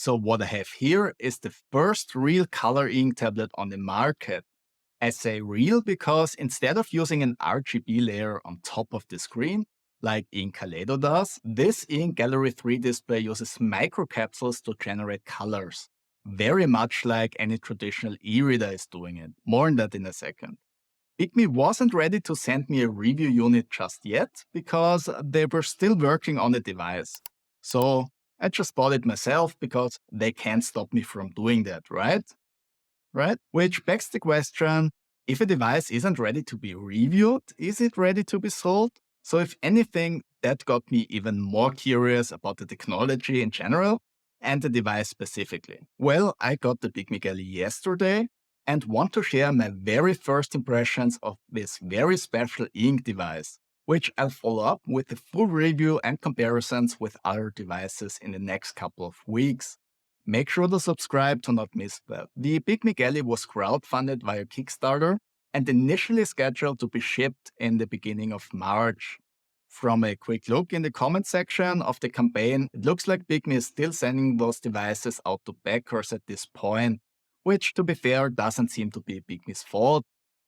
So what I have here is the first real color ink tablet on the market. I say real because instead of using an RGB layer on top of the screen, like E-Ink Kaleido does, this E-Ink Gallery 3 display uses microcapsules to generate colors. Very much like any traditional e-reader is doing it. More on that in a second. Bigme wasn't ready to send me a review unit just yet because they were still working on the device. So I just bought it myself because they can't stop me from doing that, right? Right? Which begs the question, if a device isn't ready to be reviewed, is it ready to be sold? So if anything, that got me even more curious about the technology in general and the device specifically. Well, I got the Bigme Galy yesterday and want to share my very first impressions of this very special ink device, which I'll follow up with a full review and comparisons with other devices in the next couple of weeks. Make sure to subscribe to not miss that. The Bigme Galy was crowdfunded via Kickstarter and initially scheduled to be shipped in the beginning of March. From a quick look in the comment section of the campaign, it looks like Bigme is still sending those devices out to backers at this point, which to be fair doesn't seem to be Bigme's fault,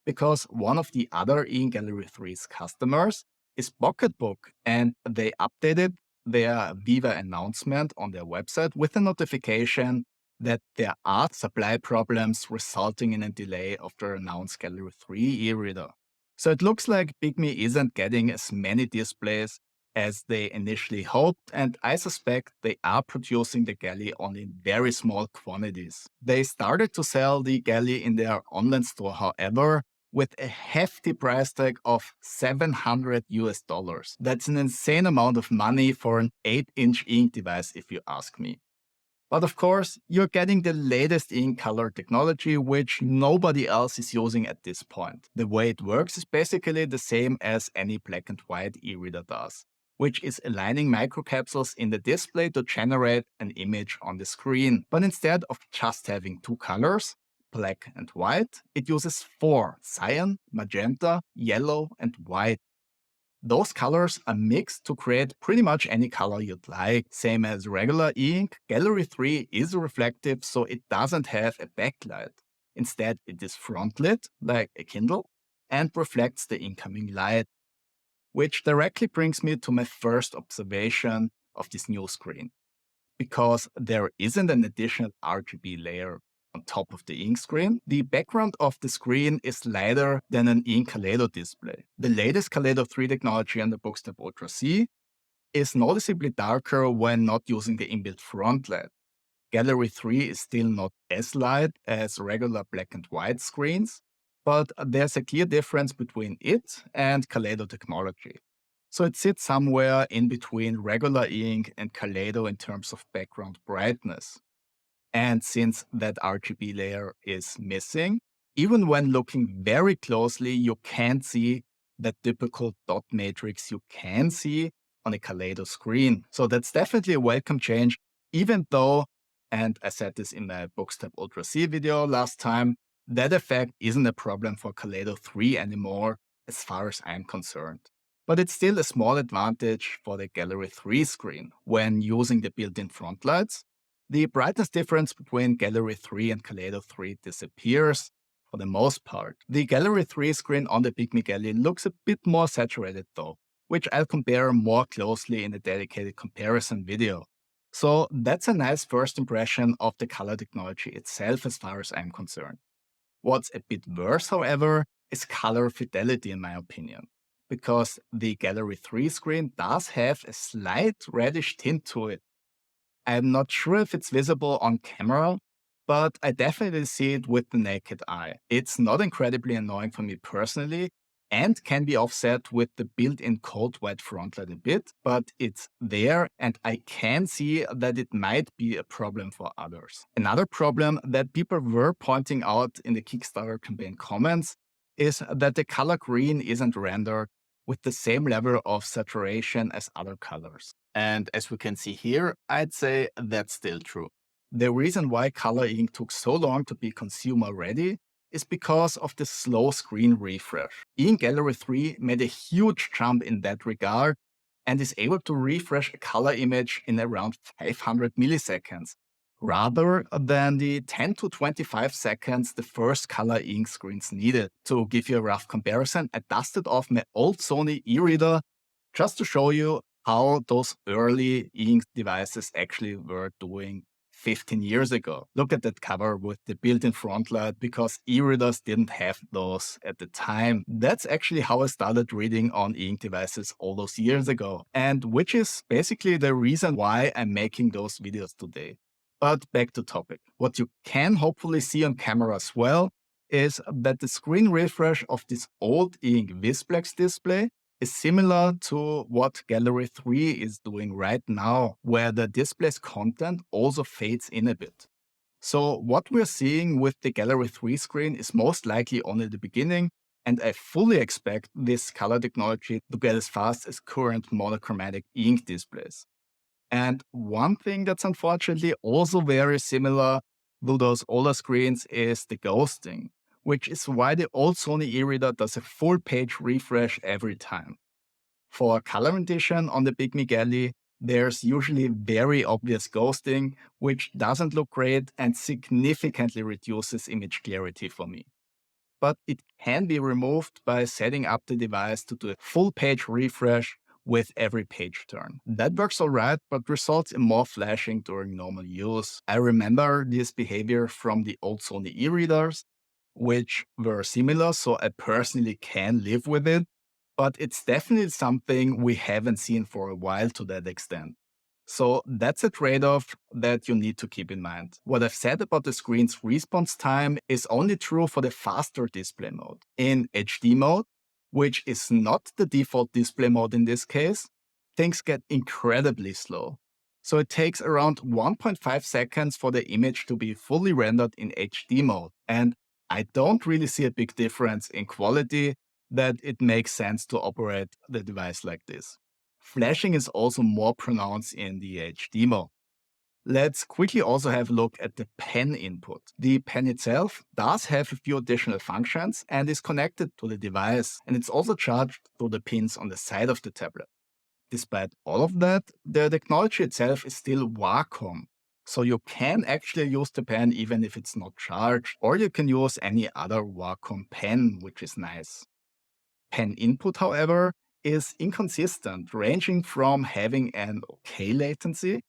because one of the other E-Ink Gallery 3's customers is Pocketbook, and they updated their Viva announcement on their website with a notification that there are supply problems resulting in a delay of their announced Gallery 3 e-reader. So it looks like Bigme isn't getting as many displays as they initially hoped, and I suspect they are producing the Galy only in very small quantities. They started to sell the Galy in their online store, however, with a hefty price tag of $700 US. That's an insane amount of money for an 8-inch ink device, if you ask me. But of course, you're getting the latest ink color technology, which nobody else is using at this point. The way it works is basically the same as any black and white e-reader does, which is aligning microcapsules in the display to generate an image on the screen. But instead of just having two colors, black and white, it uses 4: cyan, magenta, yellow, and white. Those colors are mixed to create pretty much any color you'd like. Same as regular E-Ink, Gallery 3 is reflective, so it doesn't have a backlight. Instead, it is front-lit, like a Kindle, and reflects the incoming light. Which directly brings me to my first observation of this new screen. Because there isn't an additional RGB layer on top of the ink screen, the background of the screen is lighter than an E-Ink Kaleido display. The latest Kaleido 3 technology on the Boox Ultra C is noticeably darker when not using the inbuilt front light. Gallery 3 is still not as light as regular black and white screens, but there's a clear difference between it and Kaleido technology. So it sits somewhere in between regular E-Ink and Kaleido in terms of background brightness. And since that RGB layer is missing, even when looking very closely, you can't see that typical dot matrix you can see on a Kaleido screen. So that's definitely a welcome change, even though, and I said this in my Boox Ultra C video last time, that effect isn't a problem for Kaleido 3 anymore, as far as I'm concerned. But it's still a small advantage for the Gallery 3 screen when using the built-in front lights. The brightness difference between Gallery 3 and Kaleido 3 disappears for the most part. The Gallery 3 screen on the Bigme Galy looks a bit more saturated though, which I'll compare more closely in a dedicated comparison video. So that's a nice first impression of the color technology itself as far as I'm concerned. What's a bit worse, however, is color fidelity in my opinion, because the Gallery 3 screen does have a slight reddish tint to it. I'm not sure if it's visible on camera, but I definitely see it with the naked eye. It's not incredibly annoying for me personally and can be offset with the built-in cold white front light a bit, but it's there and I can see that it might be a problem for others. Another problem that people were pointing out in the Kickstarter campaign comments is that the color green isn't rendered with the same level of saturation as other colors. And as we can see here, I'd say that's still true. The reason why color ink took so long to be consumer ready is because of the slow screen refresh. E-Ink Gallery 3 made a huge jump in that regard and is able to refresh a color image in around 500 milliseconds, rather than the 10 to 25 seconds the first color ink screens needed. To give you a rough comparison, I dusted off my old Sony e-reader just to show you how those early ink devices actually were doing 15 years ago. Look at that cover with the built-in front light because e-readers didn't have those at the time. That's actually how I started reading on ink devices all those years ago, and which is basically the reason why I'm making those videos today. But back to topic. What you can hopefully see on camera as well is that the screen refresh of this old E-Ink Visplex display is similar to what Gallery 3 is doing right now, where the display's content also fades in a bit. So what we're seeing with the Gallery 3 screen is most likely only the beginning, and I fully expect this color technology to get as fast as current monochromatic ink displays. And one thing that's unfortunately also very similar to those older screens is the ghosting, which is why the old Sony e-reader does a full page refresh every time. For color edition on the Bigme Galy, there's usually very obvious ghosting, which doesn't look great and significantly reduces image clarity for me. But it can be removed by setting up the device to do a full page refresh with every page turn. That works alright, but results in more flashing during normal use. I remember this behavior from the old Sony e-readers, which were similar, so I personally can live with it, but it's definitely something we haven't seen for a while to that extent. So that's a trade-off that you need to keep in mind. What I've said about the screen's response time is only true for the faster display mode. In HD mode, which is not the default display mode in this case, things get incredibly slow. So it takes around 1.5 seconds for the image to be fully rendered in HD mode. And I don't really see a big difference in quality that it makes sense to operate the device like this. Flashing is also more pronounced in the HD mode. Let's quickly also have a look at the pen input. The pen itself does have a few additional functions and is connected to the device, and it's also charged through the pins on the side of the tablet. Despite all of that, the technology itself is still Wacom. So you can actually use the pen even if it's not charged, or you can use any other Wacom pen, which is nice. Pen input, however, is inconsistent, ranging from having an okay latency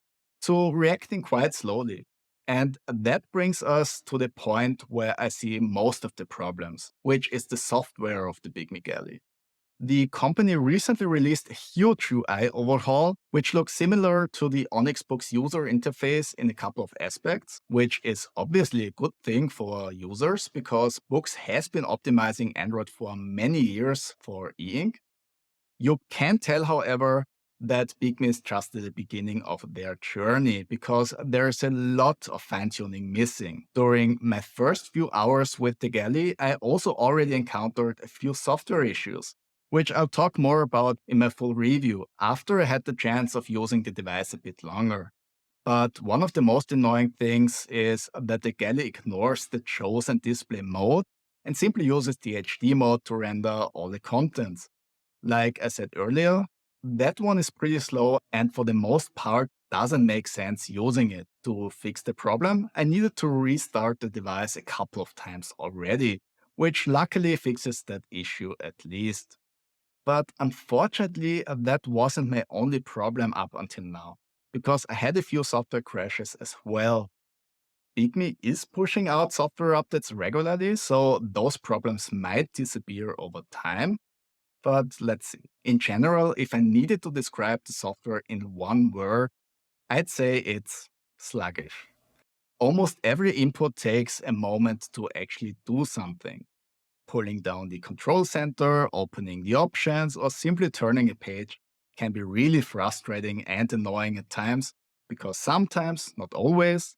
to reacting quite slowly. And that brings us to the point where I see most of the problems, which is the software of the Bigme Galy. The company recently released a huge UI overhaul, which looks similar to the Onyx Boox user interface in a couple of aspects, which is obviously a good thing for users because Boox has been optimizing Android for many years for e-ink. You can tell, however, that Bigme is just at the beginning of their journey because there's a lot of fine-tuning missing. During my first few hours with the Galy, I also already encountered a few software issues, which I'll talk more about in my full review after I had the chance of using the device a bit longer. But one of the most annoying things is that the Galy ignores the chosen display mode and simply uses the HD mode to render all the contents. Like I said earlier, that one is pretty slow and for the most part doesn't make sense using it. To fix the problem, I needed to restart the device a couple of times already, which luckily fixes that issue at least. But unfortunately, that wasn't my only problem up until now, because I had a few software crashes as well. Bigme is pushing out software updates regularly, so those problems might disappear over time. But let's see. In general, if I needed to describe the software in one word, I'd say it's sluggish. Almost every input takes a moment to actually do something. Pulling down the control center, opening the options, or simply turning a page can be really frustrating and annoying at times because sometimes, not always,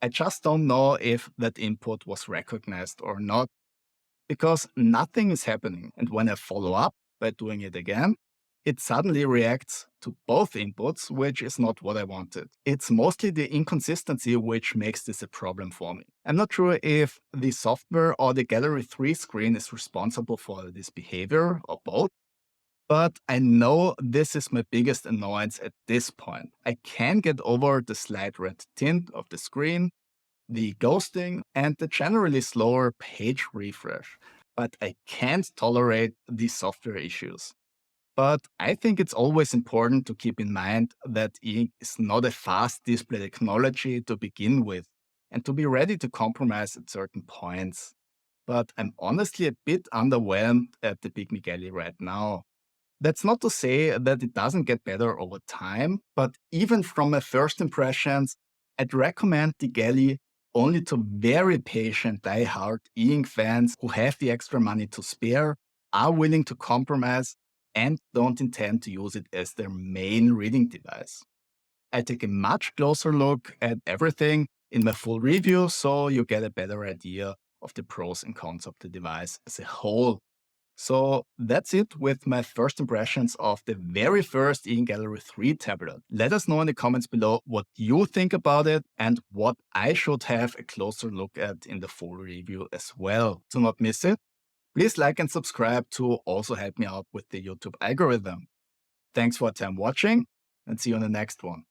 I just don't know if that input was recognized or not because nothing is happening. And when I follow up by doing it again, it suddenly reacts to both inputs, which is not what I wanted. It's mostly the inconsistency which makes this a problem for me. I'm not sure if the software or the Gallery 3 screen is responsible for this behavior or both, But I know this is my biggest annoyance at this point. I can get over the slight red tint of the screen, the ghosting, and the generally slower page refresh, but I can't tolerate these software issues. But I think it's always important to keep in mind that ink is not a fast display technology to begin with, and to be ready to compromise at certain points. But I'm honestly a bit underwhelmed at the Bigme Galy right now. That's not to say that it doesn't get better over time, but even from my first impressions, I'd recommend the Galy only to very patient die-hard e-ink fans who have the extra money to spare, are willing to compromise, and don't intend to use it as their main reading device. I take a much closer look at everything in my full review so you get a better idea of the pros and cons of the device as a whole. So that's it with my first impressions of the very first E-Ink Gallery 3 tablet. Let us know in the comments below what you think about it and what I should have a closer look at in the full review as well. To not miss it, please like and subscribe to also help me out with the YouTube algorithm. Thanks for your time watching and see you on the next one.